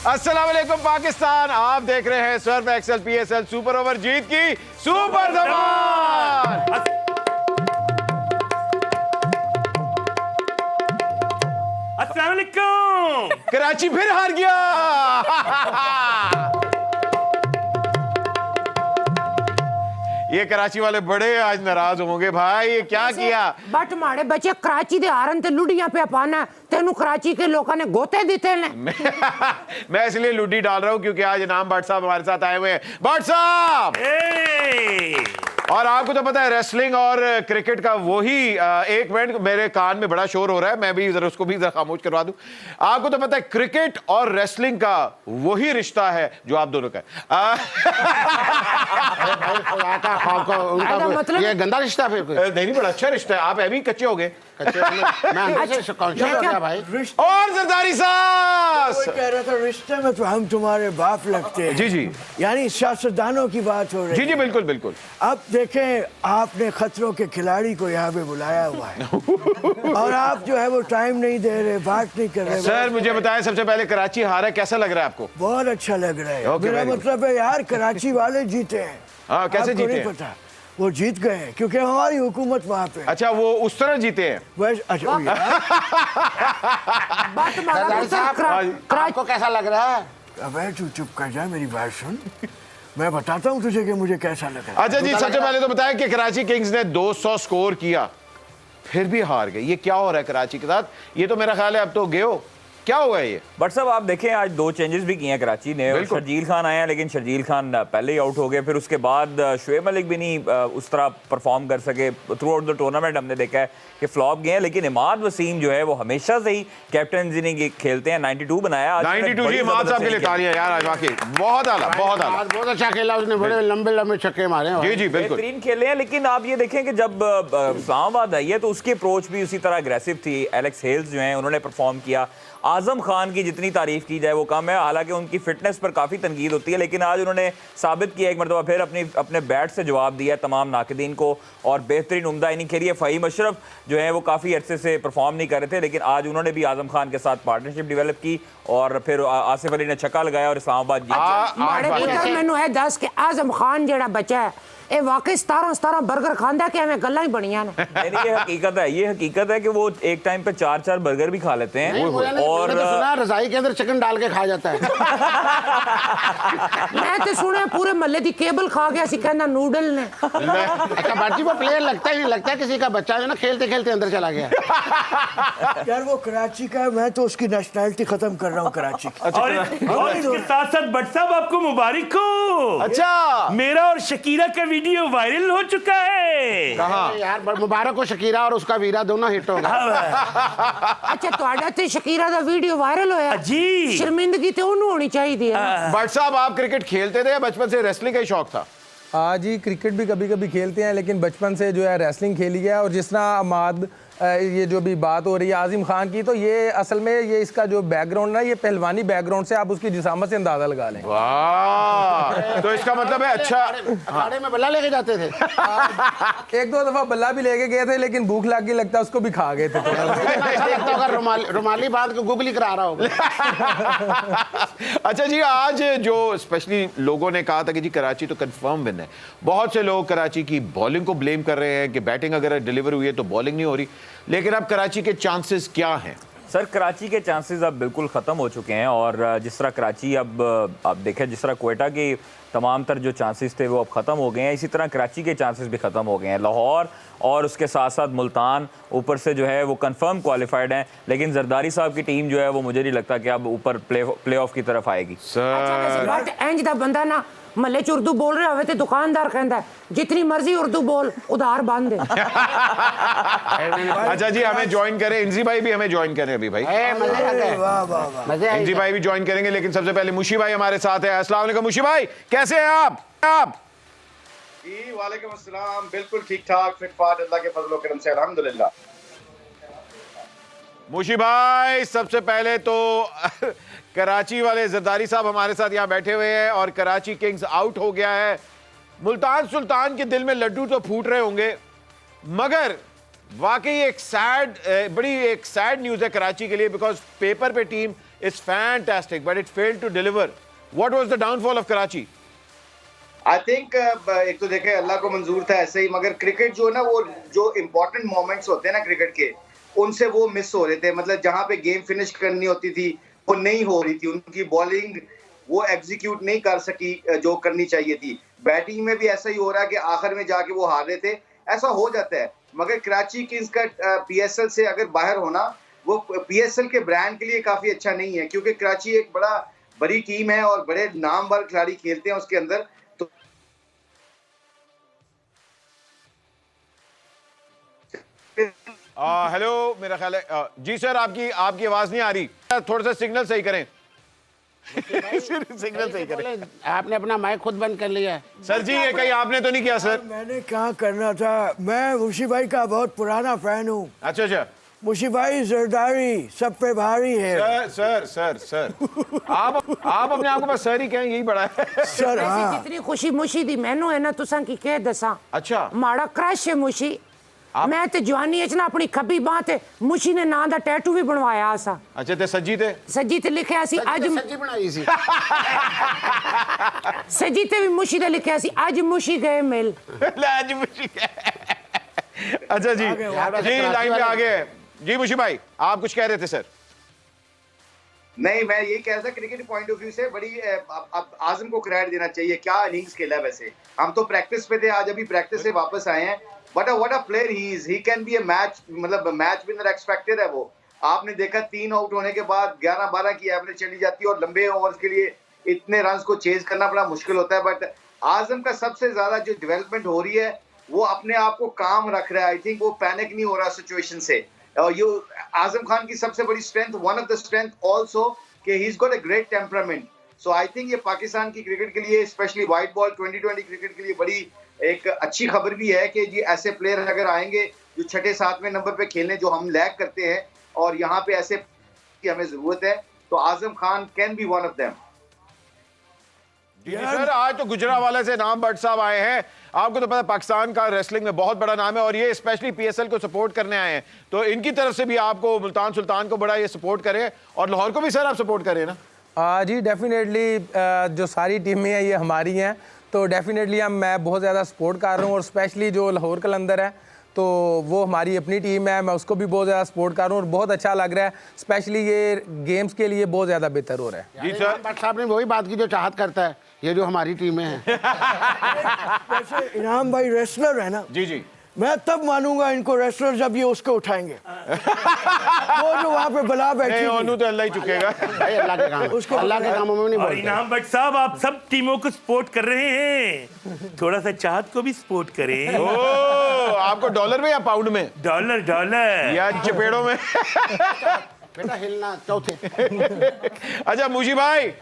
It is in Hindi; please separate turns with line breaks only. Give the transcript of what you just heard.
अस्सलाम वालेकुम पाकिस्तान, आप देख रहे हैं Surf Excel PSL super over जीत की सुपर धमाल।
अस्सलाम वालेकुम।
कराची फिर हार गया। ये कराची वाले बड़े आज नाराज होंगे भाई, ये क्या किया।
बट माड़े बच्चे कराची दे हारन ते लुडियां पे पाना तेनू कराची के लोगों ने गोते दिते ने।
मैं इसलिए लुडी डाल रहा हूं क्योंकि आज इनाम भट्ट साहब हमारे साथ आए हुए हैं। भट्ट साहब, और आपको तो पता है रेसलिंग और क्रिकेट का वही एक मिनट, मेरे कान में बड़ा शोर हो रहा है, मैं भी जरा उसको भी जरा खामोश करवा दूं। आपको तो पता है क्रिकेट और रेसलिंग का वही रिश्ता है जो आप दोनों का
मतलब
ये गंदा रिश्ता फिर कोई?
नहीं बड़ा अच्छा रिश्ता है। आप अभी कच्चे हो गए।
मैं अंदर से कॉन्शियस हो गया भाई।
और जरदारी साहब
कह रहा था रिश्ते में तो हम तुम्हारे बाप लगते हैं।
जी जी
यानी सियासतदानों की बात हो रही
जी
है।
जी बिल्कुल बिल्कुल।
अब देखें, आपने खतरों के खिलाड़ी को यहाँ पे बुलाया हुआ है और आप जो है वो टाइम नहीं दे रहे, बात नहीं कर रहे।
सर मुझे बताएं, सबसे पहले कराची हारा, कैसा लग रहा है आपको?
बहुत अच्छा लग रहा है।
Okay,
मेरा
very good.
मतलब है यार, कराची वाले जीते हैं।
हाँ, कैसे
आपको
जीते
नहीं
हैं?
पता, वो जीत गए हैं क्योंकि हमारी हुकूमत वहाँ पे है।
अच्छा, वो उस तरह जीते हैं।
वैसे अच्छा हो गया।
बट माड़ा
सरदारी साहब,
कराची
आपको कैसा लग रहा है?
अबे तू चुप कर जा, मेरी बात सुन। मैं बताता हूँ तुझे कि मुझे कैसा लग रहा है।
अच्छा जी, सबसे पहले तो बताएं कि कराची किंग्स ने 200 स्कोर किया, फिर भी हार गए। ये क्या हो रहा है कराची के साथ? ये तो मेरा ख्याल है अब तो गए हो, क्या हुआ है ये?
बट साहब आप देखें, आज 2 चेंजेस भी किए हैं कराची ने।
बिल्कुल।
शर्जील खान आए हैं, लेकिन शर्जील खान पहले ही आउट हो गए। फिर उसके बाद शुएब मलिक भी नहीं उस तरह परफॉर्म कर सके। थ्रू आउट द टूर्नामेंट हमने देखा है कि फ्लॉप गए हैं, लेकिन इमाद वसीम जो है वो हमेशा से ही कैप्टन जिन्हें खेलते हैं। 92 बनाया आज।
92 जी, इमाद साहब के लिए तालियां यार, आज वाकई बहुत आला, बहुत आला।
आज बहुत अच्छा खेला उसने, बड़े लंबे लंबे छक्के मारे हैं।
जी जी बिल्कुल।
बेहतरीन खेले हैं, लेकिन आप ये देखें कि जब इस्लामाबाद आई है तो उसकी अप्रोच भी उसी तरह अग्रेसिव थी। एलेक्स हेल्स जो हैं उन्होंने परफॉर्म किया। आजम खान की जितनी तारीफ की जाए वो कम है, हालांकि उनकी फिटनेस पर काफ़ी तनकीद होती है, लेकिन आज उन्होंने साबित किया एक मरतबा फिर अपने बैट से जवाब दिया तमाम नाकिदीन को और बेहतरीन उम्दा इनिंग खेली है। फ़हीम अशरफ जो है वो काफ़ी अरसे से परफॉर्म नहीं कर रहे थे, लेकिन आज उन्होंने भी आजम खान के साथ पार्टनरशिप डेवलप की और फिर आसिफ अली ने छक्का लगाया और इस्लामाबाद जीत।
माड़े पुत्र मैनू है दस के आजम खान जेड़ा बच्चा है ए वाकई 17 बर्गर खांदा कि हमें गल्ला ही बढ़िया ने।
नहीं, ये हकीकत है, ये हकीकत है कि वो एक टाइम पे 4 बर्गर भी खा लेते हैं।
और सुना रजाई के अंदर चिकन डाल के खा जाता है।
मैं तो सुने पूरे महल्ले दी केबल खा गया सी कहंदा नूडल ने।
अच्छा बाजी, वो प्लेयर लगता ही नहीं, लगता है किसी का बच्चा है ना, खेलते खेलते अंदर चला गया।
यार वो कराची का है, मैं तो उसकी नेशनैलिटी खत्म कर रहा हूँ कराची की।
और इसके साथ साथ भट्ट साहब आपको मुबारक हो।
अच्छा,
मेरा और शकीरा का वीडियो वायरल हो चुका है।
कहाँ?
यार मुबारक हो, शकीरा और उसका वीरा दोनों हिट हो गए।
अच्छा ਤੁਹਾਡਾ ਤੇ शकीरा ਦਾ वीडियो वायरल होया
जी।
शर्मिंदगी ते ਉਹਨੂੰ होनी चाहिए है।
भट्ट साहब, आप क्रिकेट खेलते थे या बचपन से रेसलिंग का ही शौक था?
हाँ जी, क्रिकेट भी कभी कभी खेलते हैं, लेकिन बचपन से जो है रेसलिंग खेली है। और जिस तरह अमाद ये जो भी बात हो रही है आजिम खान की, तो ये असल में ये इसका जो बैकग्राउंड है ये पहलवानी बैकग्राउंड से आप उसकी जिसामत से अंदाजा लगा लें।
वाह, तो इसका मतलब है अच्छा।
अखाड़े में बल्ला लेके जाते थे।
1-2 दफा बल्ला भी लेके गए थे, लेकिन भूख लग गई लगता है उसको भी खा गए थे।
ऐसा लगता होगा रुमाली बांध के गुगली करा रहा होगा।
अच्छा जी, आज जो स्पेशली लोगों ने कहा था कि जी कराची तो कंफर्म विन है, बहुत से लोग कराची की बॉलिंग को ब्लेम कर रहे हैं कि बैटिंग अगर डिलीवर हुई है तो बॉलिंग नहीं हो रही, लेकिन अब कराची के चांसेस क्या हैं?
सर कराची के चांसेस अब बिल्कुल ख़त्म हो चुके हैं और जिस तरह कराची अब आप देखें, जिस तरह क्वेटा की तमाम तर जो चांसेस थे वो अब ख़त्म हो गए हैं, इसी तरह कराची के चांसेस भी ख़त्म हो गए हैं। लाहौर और उसके साथ साथ मुल्तान ऊपर से जो है वो कंफर्म क्वालिफाइड हैं, लेकिन जरदारी साहब की टीम जो है वो मुझे नहीं लगता कि अब ऊपर प्ले ऑफ की तरफ आएगी।
बट इंज दा बंदा ना महल्ले च उर्दू बोल रहे होवे ते दुकानदार कहंदा है जितनी मर्जी उर्दू बोल, उधार बांध दे।
अच्छा जी, हमें ज्वाइन करें, इंजी भाई भी हमें ज्वाइन करें अभी भाई।
मजे आ गए,
वाह वाह वाह।
मजे आए।
इंजी भाई भी ज्वाइन करेंगे, लेकिन सबसे पहले मुशी भाई हमारे साथ है। अस्सलाम वालेकुम मुशी भाई, कैसे हैं आप?
जी वालेकुम अस्सलाम, बिल्कुल ठीक ठाक, फिट फाट, अल्लाह के फजल करम से अल्हम्दुलिल्लाह।
मुशी भाई, सबसे पहले तो कराची वाले जरदारी साहब हमारे साथ यहाँ बैठे हुए हैं और कराची किंग्स आउट हो गया है। मुल्तान सुल्तान के दिल में लड्डू तो फूट रहे होंगे, मगर वाकई एक सैड न्यूज़ है कराची के लिए, बिकॉज पेपर पे team is fantastic, but it failed to deliver. What was the downfall of Karachi?
I think एक तो देखे अल्लाह को मंजूर था ऐसे ही, मगर क्रिकेट जो है ना, वो जो इम्पोर्टेंट मोमेंट्स होते हैं ना क्रिकेट के, उनसे वो मिस हो रहे थे। मतलब जहां पे गेम फिनिश करनी होती थी वो नहीं हो रही थी, उनकी बॉलिंग वो एग्जीक्यूट नहीं कर सकी जो करनी चाहिए थी। बैटिंग में भी ऐसा ही हो रहा है कि आखिर में जाके वो हार रहे थे, ऐसा हो जाता है। मगर कराची किंग्स का पीएसएल से अगर बाहर होना वो पीएसएल के ब्रांड के लिए काफी अच्छा नहीं है, क्योंकि कराची एक बड़ी टीम है और बड़े नामवर खिलाड़ी खेलते हैं उसके अंदर। तो
हेलो, मेरा ख्याल है जी सर, आपकी आवाज नहीं आ रही, थोड़ा सा सिग्नल सही करें। सिग्नल सही करें।
आपने अपना माइक खुद बंद कर लिया है।
सर जी, ये कहीं आपने तो नहीं किया सर?
मैंने क्या करना था, मैं मुशी भाई का बहुत पुराना फैन हूँ।
अच्छा अच्छा।
मुशी भाई जरदारी सब पे भारी है।
सर आप अपने आप को बस सर ही कहें, यही बड़ा है।
सर हाँ,
जितनी खुशी मुशी दी मैनू है ना, तुसा की कह दसा।
अच्छा,
माड़ा क्रश है मुशी। मैं ते जवानी च ना अपनी खब्बी बांह ते मुशी ने नां दा टैटू भी बनवाया सा।
अच्छा, ते सज्जी ते
सज्जी ते लिखिया सी अज,
सच्ची बनाई सी।
सज्जी ते भी मुशी ने लिखिया सी अज मुशी गए मिल।
आज मुशी अच्छा जी जी, लाइन पे आ गए जी। मुशी भाई, आप कुछ कह रहे थे सर?
नहीं, मैं यही कह रहा था, क्रिकेट पॉइंट ऑफ व्यू से बड़ी अब आजम को क्रेडिट देना चाहिए। क्या इनिंग्स खेला है वैसे। हम तो प्रैक्टिस पे थे, आज अभी प्रैक्टिस से वापस आए हैं। But what a player he is, he can be a match, मतलब मैच विनर एक्सपेक्टेड है वो। आपने देखा 3 आउट होने के बाद 11-12 की एवरेज चली जाती है और लंबे ओवर्स के लिए इतने रन को चेज करना बड़ा मुश्किल होता है। बट आजम का सबसे ज्यादा जो डेवलपमेंट हो रही है वो अपने आप को काम रख रहा है। आई थिंक वो पैनिक नहीं हो रहा सिचुएशन से। ये आजम खान की सबसे बड़ी strength, one of the strength also, कि he is got a great temperament. So I think ये पाकिस्तान की क्रिकेट के लिए, स्पेशली वाइट बॉल 2020 क्रिकेट के लिए बड़ी एक अच्छी खबर भी है कि जी ऐसे प्लेयर अगर आएंगे जो 6-7वें नंबर पे खेलने, जो हम लैग करते हैं, और यहाँ पे ऐसे की हमें जरूरत है, तो Azam Khan can be one of them.
जी सर, आज तो गुजरावाला से नाम भट्ट साहब आए हैं। आपको तो पता है पाकिस्तान का रेसलिंग में बहुत बड़ा नाम है और ये स्पेशली पीएसएल को सपोर्ट करने आए हैं, तो इनकी तरफ से भी आपको मुल्तान सुल्तान को बड़ा ये सपोर्ट करें और लाहौर को भी सर आप सपोर्ट करें ना।
जी डेफिनेटली, जो सारी टीमें हैं ये हमारी हैं, तो डेफिनेटली मैं बहुत ज़्यादा सपोर्ट कर रहा हूँ। और स्पेशली जो लाहौर कलंदर है तो वो हमारी अपनी टीम है, मैं उसको भी बहुत ज़्यादा सपोर्ट कर रहा हूँ और बहुत अच्छा लग रहा है। स्पेशली ये गेम्स के लिए बहुत ज़्यादा बेहतर हो रहा है।
जी सर,
भट्ट साहब ने वही बात की जो चाहत करता है, ये जो हमारी टीमें हैं।
वैसे इनाम भाई रेसलर है ना,
जी जी,
मैं तब मानूंगा इनको रेसलर जब ये उसको उठाएंगे। वो जो वहाँ पे बला बैठी
नहीं,
थी।
ओनू तो अल्लाह ही चुकेगा।
भाई अल्लाह के काम,
उसको
अल्लाह के कामों में नहीं
और
बोलते।
इनाम भट्ट साहब, आप सब टीमों को सपोर्ट कर रहे हैं, थोड़ा सा चाहत को भी सपोर्ट करें।
ओ, आपको डॉलर में या पाउंड में
डॉलर डॉलर
या चपेड़ों में?
बेटा हिलना चौथे।
अच्छा मुशी भाई,